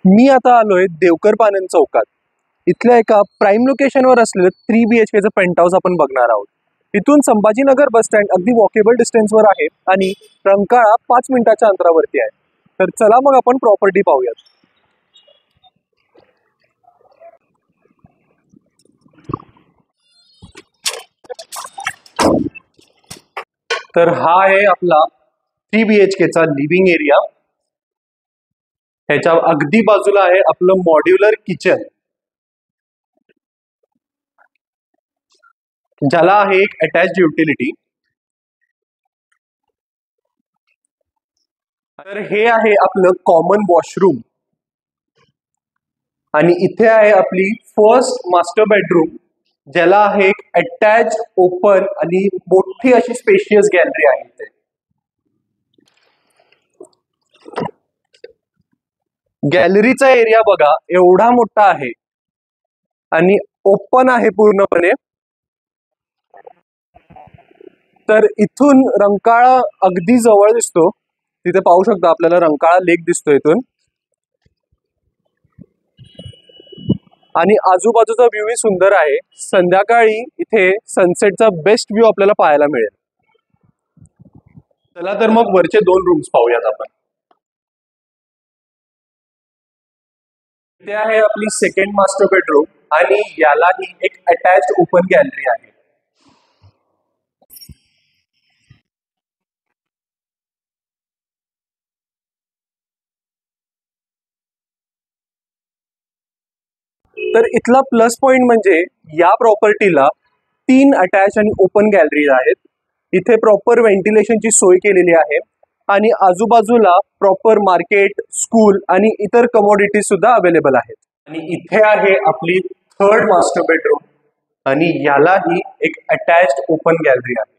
मी आता आलोय देवकर पानन चौकात. इथल्या एका प्राईम लोकेशनवर असलेलं 3 BHKचं पेंट हाऊस आपण बघणार आहोत. इथून संभाजीनगर बस स्टँड अगदी वॉकेबल डिस्टन्सवर आहे आणि रंकाळा 5 मिनिटाच्या अंतरावरती आहे. तर चला मग आपण प्रॉपर्टी पाहूयात. तर हा आहे आपला 3 BHKचा लिव्हिंग एरिया. ह्याच्या अगदी बाजूला आहे आपलं मॉड्युलर किचन, ज्याला आहे एक अटॅच्ड युटिलिटी. तर हे आहे आपलं कॉमन वॉशरूम आणि इथे आहे आपली फर्स्ट मास्टर बेडरूम, ज्याला आहे एक अटॅच ओपन आणि मोठी अशी स्पेशियस गॅलरी आहे इथे. गॅलरीचा एरिया बघा, एवढा मोठा आहे आणि ओपन आहे पूर्णपणे. तर इथून रंकाळा अगदी जवळ दिसतो. तिथे पाहू शकता आपल्याला रंकाळा लेक दिसतो इथून. आणि आजूबाजूचा व्ह्यूही सुंदर आहे. संध्याकाळी इथे सनसेटचा बेस्ट व्ह्यू आपल्याला पाहायला मिळेल. चला तर मग वरचे 2 रूम्स पाहूयात आपण. इथे आहे आपली सेकंड मास्टर बेडरूम आणि यालाही एक अटॅच्ड ओपन गॅलरी आहे. तर इथला प्लस पॉइंट म्हणजे या प्रॉपर्टीला 3 अटॅच आणि ओपन गॅलरीज आहेत. इथे प्रॉपर व्हेंटिलेशनची सोय केलेली आहे आणि आजूबाजूला प्रॉपर मार्केट, स्कूल आणि इतर कमोडिटीज सुद्धा अवेलेबल आहेत. आणि इथे आहे आपली थर्ड मास्टर बेडरूम आणि यालाही एक अटॅच्ड ओपन गॅलरी आहे.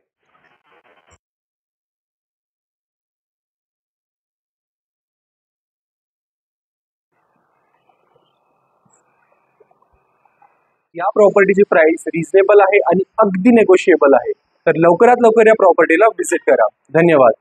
या प्रॉपर्टीची प्राइस रिझनेबल आहे आणि अगदी नेगोशिएबल आहे. तर लवकरात लवकर या प्रॉपर्टीला व्हिजिट करा. धन्यवाद.